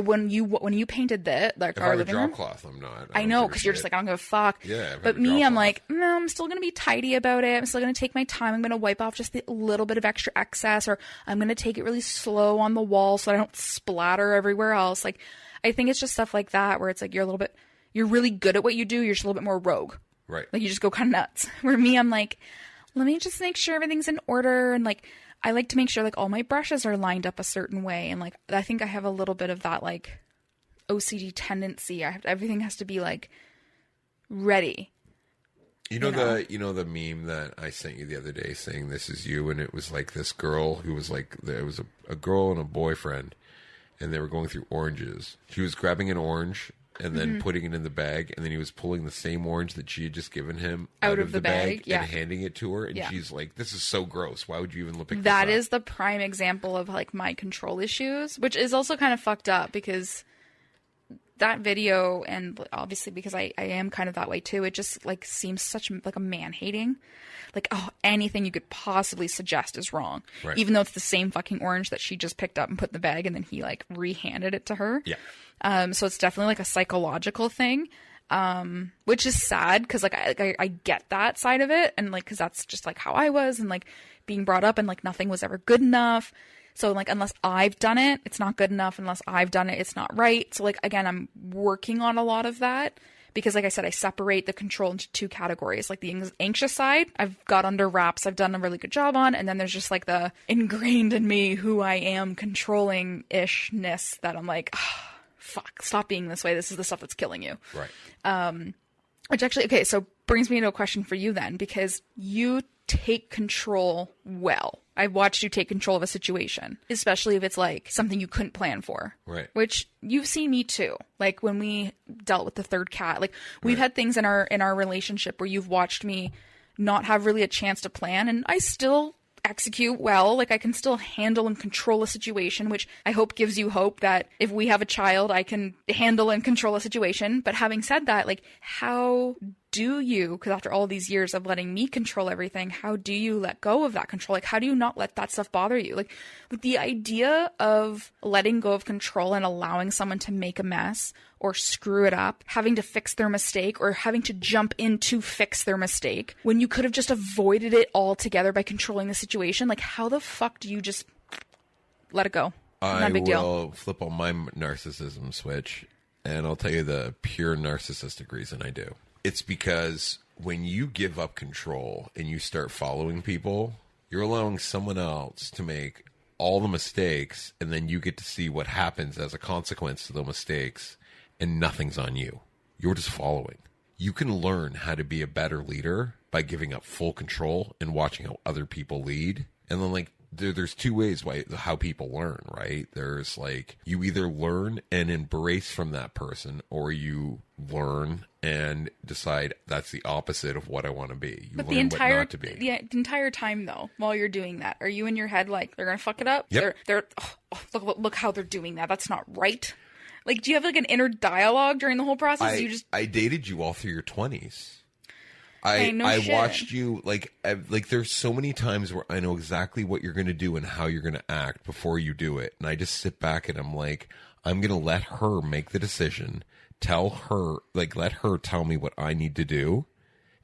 when you painted that, like, if our I have a living drop room, cloth, I'm not. I know, because you're just like, I don't give a fuck. Yeah. But me, I'm like, no, I'm still gonna be tidy about it. I'm still gonna take my time. I'm gonna wipe off just the little bit of extra excess, or I'm gonna take it really slow on the wall so I don't splatter everywhere else. Like, I think it's just stuff like that where it's like you're really good at what you do. You're just a little bit more rogue. Right. Like, you just go kind of nuts. Where me, I'm like, let me just make sure everything's in order, and like, I like to make sure like all my brushes are lined up a certain way, and like I think I have a little bit of that like OCD tendency. Everything has to be like ready. You know the meme that I sent you the other day saying this is you, and it was like this girl who was like, there was a girl and a boyfriend, and they were going through oranges. She was grabbing an orange and then putting it in the bag, and then he was pulling the same orange that she had just given him out of the bag and handing it to her, and she's like, this is so gross. Why would you even pick this up? That is the prime example of like my control issues, which is also kind of fucked up because that video, and obviously because I am kind of that way too, it just like seems such like a man-hating. Like, oh, anything you could possibly suggest is wrong. Right. Even though it's the same fucking orange that she just picked up and put in the bag, and then he like rehanded it to her. Yeah. So it's definitely like a psychological thing, which is sad because like I get that side of it, and like because that's just like how I was, and like being brought up, and like nothing was ever good enough. So like unless I've done it, it's not good enough. Unless I've done it, it's not right. So like again, I'm working on a lot of that. Because like I said, I separate the control into two categories. Like the anxious side, I've got under wraps. I've done a really good job on. And then there's just like the ingrained in me who I am controlling-ishness that I'm like, oh, fuck, stop being this way. This is the stuff that's killing you. Right. Which actually, okay, so brings me to a question for you then. Because you take control well. I've watched you take control of a situation, especially if it's like something you couldn't plan for. Right. Which you've seen me too. Like when we dealt with the third cat, like we've had things in our relationship where you've watched me not have really a chance to plan, and I still execute well. Like I can still handle and control a situation, which I hope gives you hope that if we have a child, I can handle and control a situation. But having said that, like how do you, because after all these years of letting me control everything, how do you let go of that control? Like how do you not let that stuff bother you? Like the idea of letting go of control and allowing someone to make a mess or screw it up, having to fix their mistake or having to jump in to fix their mistake when you could have just avoided it altogether by controlling the situation. Like how the fuck do you just let it go? Not a big deal. I will flip on my narcissism switch, and I'll tell you the pure narcissistic reason I do. It's because when you give up control and you start following people, you're allowing someone else to make all the mistakes, and then you get to see what happens as a consequence to the mistakes, and nothing's on you. You're just following. You can learn how to be a better leader by giving up full control and watching how other people lead. And then like there's two ways how people learn, right? There's like you either learn and embrace from that person, or you learn and decide that's the opposite of what I want to be. You but learn what not to be. The entire time though, while you're doing that, are you in your head like they're gonna fuck it up? Yep. Look how they're doing that. That's not right. Like, do you have like an inner dialogue during the whole process? I dated you all through your 20s. I shit. watched you like there's so many times where I know exactly what you're going to do and how you're going to act before you do it. And I just sit back and I'm like, I'm going to let her make the decision, tell her, like, let her tell me what I need to do.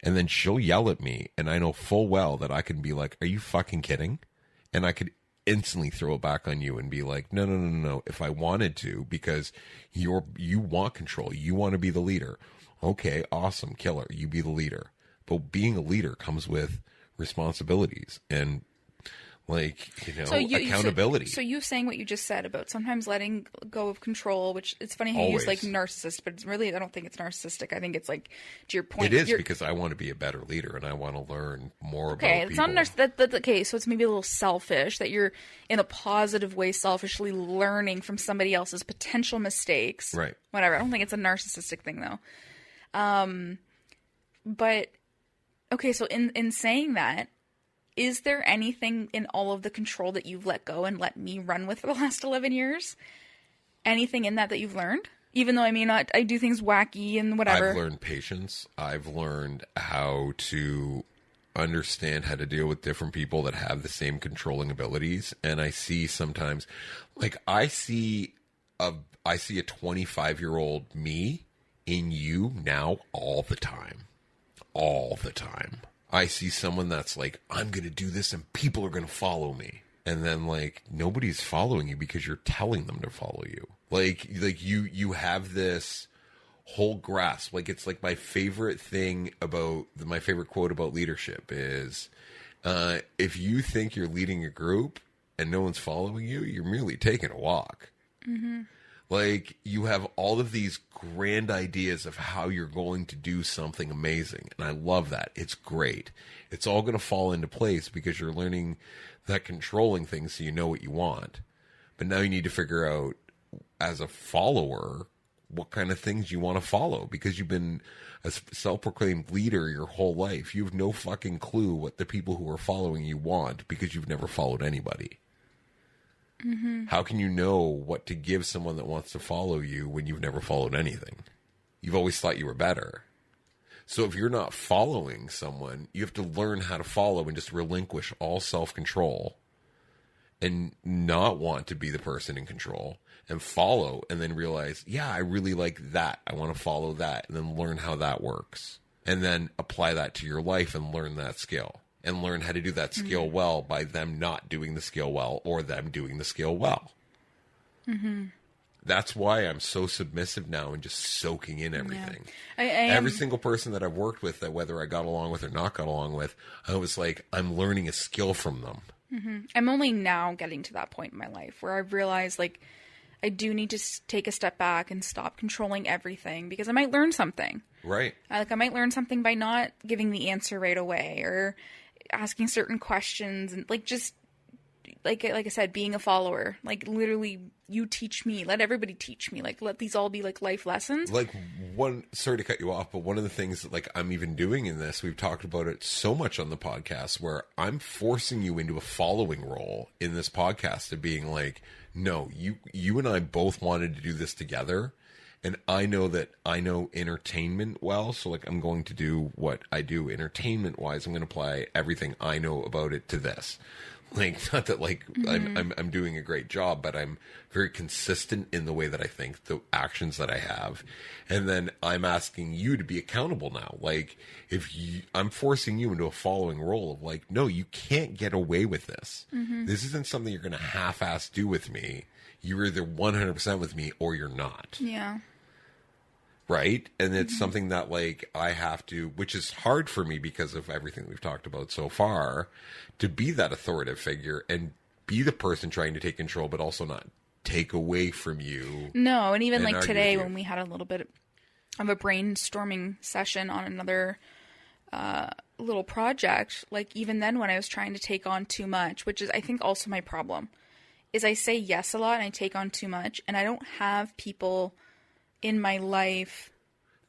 And then she'll yell at me. And I know full well that I can be like, are you fucking kidding? And I could instantly throw it back on you and be like, no. If I wanted to, because you want control, you want to be the leader. Okay, awesome, killer. You be the leader. But being a leader comes with responsibilities and, like, accountability. So you saying what you just said about sometimes letting go of control, which it's funny how you use like narcissist, but it's really, I don't think it's narcissistic. I think it's like, to your point. It is because I want to be a better leader and I want to learn more about people. Okay, it's not narcissistic. Okay, so it's maybe a little selfish that you're in a positive way selfishly learning from somebody else's potential mistakes. Right. Whatever. I don't think it's a narcissistic thing though. But okay, so in saying that, is there anything in all of the control that you've let go and let me run with for the last 11 years? Anything in that you've learned? Even though, I mean, I do things wacky and whatever. I've learned patience. I've learned how to understand how to deal with different people that have the same controlling abilities. And I see sometimes, like, I see a 25-year-old me in you now all the time. All the time. I see someone that's like, I'm going to do this and people are going to follow me. And then like, nobody's following you because you're telling them to follow you. Like you have this whole grasp. Like, it's like my favorite thing about my favorite quote about leadership is, if you think you're leading a group and no one's following you, you're merely taking a walk. Mm-hmm. Like, you have all of these grand ideas of how you're going to do something amazing. And I love that. It's great. It's all going to fall into place because you're learning that controlling things so you know what you want. But now you need to figure out, as a follower, what kind of things you want to follow, because you've been a self-proclaimed leader your whole life. You have no fucking clue what the people who are following you want, because you've never followed anybody. Mm-hmm. How can you know what to give someone that wants to follow you when you've never followed anything? You've always thought you were better. So if you're not following someone, you have to learn how to follow and just relinquish all self-control and not want to be the person in control, and follow, and then realize, yeah, I really like that. I want to follow that, and then learn how that works. And then apply that to your life and learn that skill. And learn how to do that skill well by them not doing the skill well, or them doing the skill well. Mm-hmm. That's why I'm so submissive now and just soaking in everything. Yeah. Every single person that I've worked with, that whether I got along with or not got along with, I was like, I'm learning a skill from them. Mm-hmm. I'm only now getting to that point in my life where I've realized, like, I do need to take a step back and stop controlling everything, because I might learn something. Right. I might learn something by not giving the answer right away, or asking certain questions, and just like I said, being a follower. Like, literally, you teach me. Let everybody teach me. Like, let these all be like life lessons. Like, sorry to cut you off, but one of the things that, like, I'm even doing in this, we've talked about it so much on the podcast, where I'm forcing you into a following role in this podcast of being like, no, you and I both wanted to do this together. And I know that I know entertainment well, so, like, I'm going to do what I do entertainment-wise. I'm going to apply everything I know about it to this. Like, not that, like, I'm doing a great job, but I'm very consistent in the way that I think, the actions that I have. And then I'm asking you to be accountable now. Like, I'm forcing you into a following role of, like, no, you can't get away with this. Mm-hmm. This isn't something you're going to half-ass do with me. You're either 100% with me or you're not. Yeah. Right? And it's something that, like, I have to, which is hard for me because of everything we've talked about so far, to be that authoritative figure and be the person trying to take control, but also not take away from you. No, and even like today when we had a little bit of a brainstorming session on another little project, like, even then when I was trying to take on too much, which is, I think, also my problem, is I say yes a lot and I take on too much, and I don't have people in my life.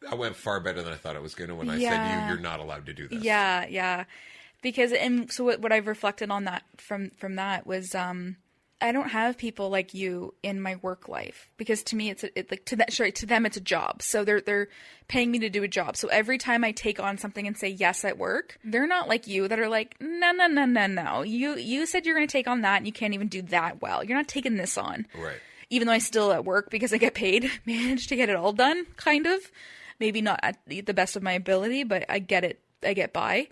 That went far better than I thought it was going to when I said you're not allowed to do this. Yeah. Because, and so what I've reflected on that from that was, I don't have people like you in my work life, because to me to them it's a job. So they're paying me to do a job. So every time I take on something and say yes at work, they're not like you that are like, no. You said you're going to take on that and you can't even do that well. You're not taking this on. Right. Even though I still at work, because I get paid, manage to get it all done, kind of. Maybe not at the best of my ability, but I get it. I get by.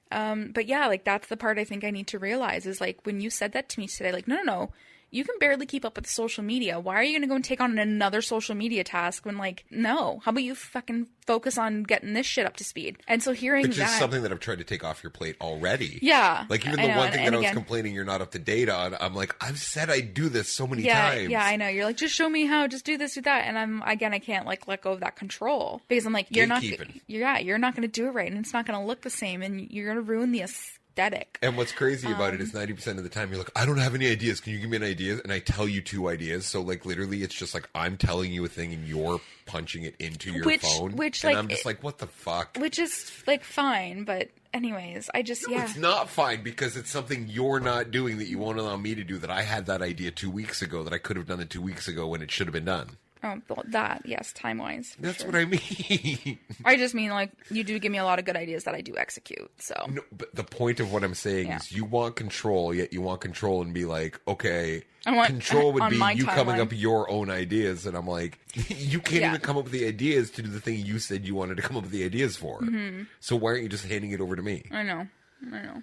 But yeah, like, that's the part I think I need to realize is, like, when you said that to me today, like, no, you can barely keep up with social media. Why are you going to go and take on another social media task when, like, no, how about you fucking focus on getting this shit up to speed? And so hearing that. Which is something that I've tried to take off your plate already. Yeah. Like, even the one thing that I was complaining you're not up to date on, I'm like, I've said I do this so many times. Yeah, I know. You're like, just show me how, just do this, do that. And I can't, like, let go of that control. Because I'm like, you're not going to do it right. And it's not going to look the same. And you're going to ruin the aesthetic. And what's crazy about it is 90% of the time you're like, I don't have any ideas. Can you give me an idea? And I tell you 2 ideas. So, like, literally it's just like I'm telling you a thing and you're punching it into your phone. And like, I'm just like, what the fuck? Which is, like, fine. But anyways, it's not fine, because it's something you're not doing that you won't allow me to do, that I had that idea 2 weeks ago, that I could have done it 2 weeks ago when it should have been done. Oh, that, yes, time-wise. That's what I mean. I just mean, like, you do give me a lot of good ideas that I do execute, so. No, but the point of what I'm saying is you want control, yet you want control and be like, okay, control would be you coming up with your own ideas, and I'm like, you can't even come up with the ideas to do the thing you said you wanted to come up with the ideas for. Mm-hmm. So why aren't you just handing it over to me? I know.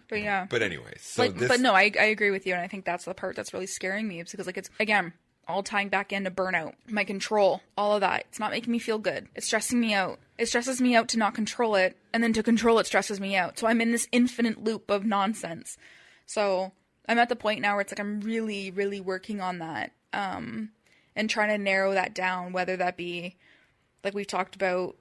But yeah. But anyway, so But no, I agree with you, and I think that's the part that's really scaring me, because, like, it's, again, all tying back into burnout, my control, all of that. It's not making me feel good. It's stressing me out. It stresses me out to not control it, and then to control it stresses me out. So I'm in this infinite loop of nonsense. So I'm at the point now where it's like I'm really, really working on that, and trying to narrow that down, whether that be, like we've talked about,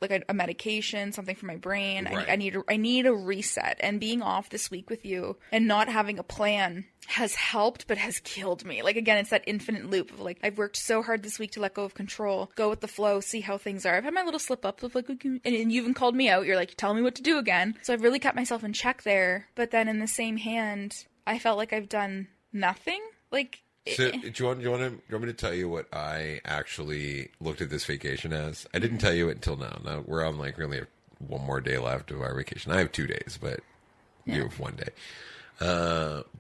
like a medication, something for my brain. Right. I need a reset. And being off this week with you and not having a plan has helped, but has killed me. Like, again, it's that infinite loop of like, I've worked so hard this week to let go of control, go with the flow, see how things are. I've had my little slip ups of like, and you even called me out. You're like, tell me what to do again. So I've really kept myself in check there. But then in the same hand, I felt like I've done nothing. Like, so do you want me to tell you what I actually looked at this vacation as? I didn't tell you it until now. Now we're on like really one more day left of our vacation. I have 2 days, but you have 1 day.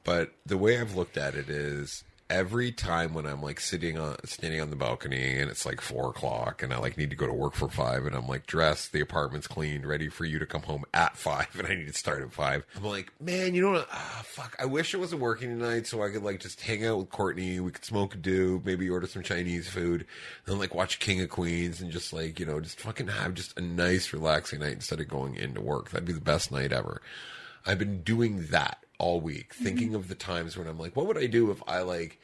But the way I've looked at it is every time when I'm like standing on the balcony and it's like 4:00 and I like need to go to work for 5 and I'm like dressed, the apartment's cleaned, ready for you to come home at 5 and I need to start at 5. I'm like, man, you know what? Fuck. I wish I wasn't working tonight so I could like just hang out with Courtney. We could smoke a doob, maybe order some Chinese food, and like watch King of Queens and just like, you know, just fucking have just a nice relaxing night instead of going into work. That'd be the best night ever. I've been doing that all week, thinking of the times when I'm like, what would I do if I like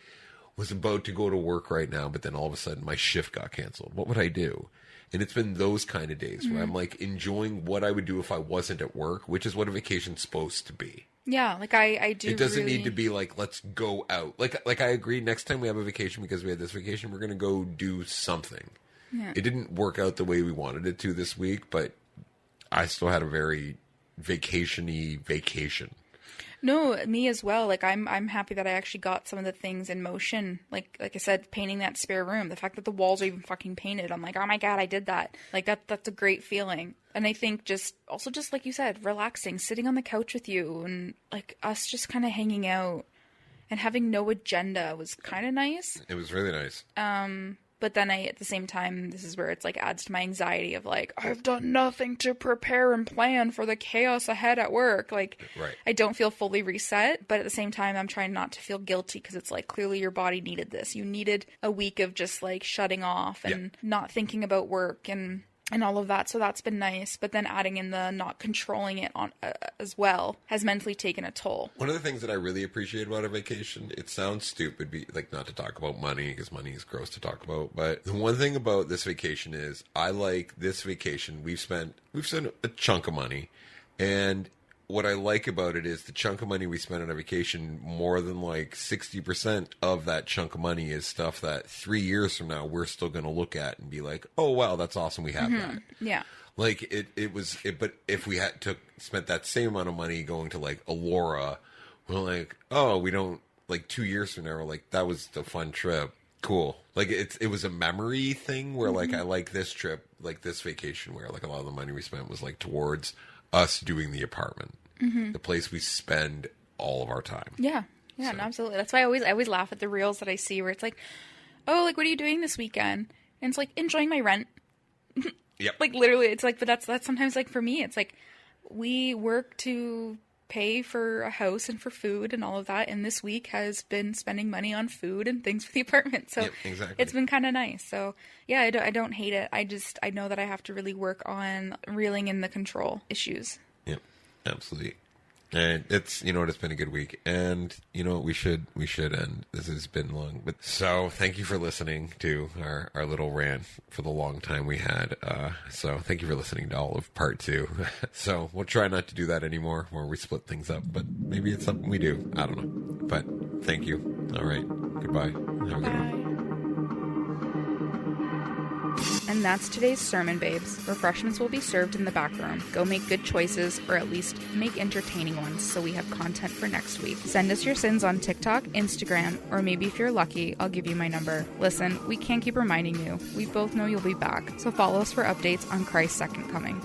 was about to go to work right now, but then all of a sudden my shift got canceled? What would I do? And it's been those kind of days where I'm like enjoying what I would do if I wasn't at work, which is what a vacation's supposed to be. Yeah, like I do. It doesn't need to be like, let's go out. Like I agree, next time we have a vacation, because we had this vacation, we're going to go do something. Yeah. It didn't work out the way we wanted it to this week, but I still had a very vacation-y vacation. No, me as well. Like I'm happy that I actually got some of the things in motion. Like I said, painting that spare room. The fact that the walls are even fucking painted. I'm like, oh my God, I did that. Like that's a great feeling. And I think just like you said, relaxing, sitting on the couch with you and like us just kind of hanging out and having no agenda was kind of nice. It was really nice. But then at the same time, this is where it's like adds to my anxiety of like, I've done nothing to prepare and plan for the chaos ahead at work. Like, right. I don't feel fully reset, but at the same time, I'm trying not to feel guilty because it's like, clearly your body needed this. You needed a week of just like shutting off and not thinking about work and all of that. So that's been nice. But then adding in the not controlling it on as well has mentally taken a toll. One of the things that I really appreciate about a vacation, it sounds stupid, like not to talk about money because money is gross to talk about. But the one thing about this vacation is I like this vacation. We've spent a chunk of money, and what I like about it is the chunk of money we spent on a vacation, more than like 60% of that chunk of money is stuff that 3 years from now we're still going to look at and be like, oh, wow, that's awesome. We have that. Yeah. Like but if we had spent that same amount of money going to like Elora, we're like, oh, we don't, like 2 years from now, we're like, that was a fun trip. Cool. Like it was a memory thing where like I like this trip, like this vacation where like a lot of the money we spent was like towards us doing the apartment, the place we spend all of our time. Yeah, so. No, absolutely. That's why I always laugh at the reels that I see where it's like, oh, like what are you doing this weekend? And it's like enjoying my rent. Yep. Like literally, it's like, but that's sometimes like for me, it's like we work to pay for a house and for food and all of that, and this week has been spending money on food and things for the apartment, so exactly. It's been kind of nice. So yeah, I don't hate it. I know that I have to really work on reeling in the control issues. Yep, absolutely. And it's, you know what, it's been a good week, and you know what, we should end. This has been long, but so thank you for listening to our little rant for the long time we had. So thank you for listening to all of part 2. So we'll try not to do that anymore, where we split things up, but maybe it's something we do. I don't know, but thank you. All right, goodbye. Have a good one. And that's today's sermon, babes. Refreshments will be served in the back room. Go make good choices, or at least make entertaining ones, so we have content for next week. Send us your sins on TikTok, Instagram, or maybe if you're lucky, I'll give you my number. Listen, we can't keep reminding you. We both know you'll be back, so follow us for updates on Christ's second coming.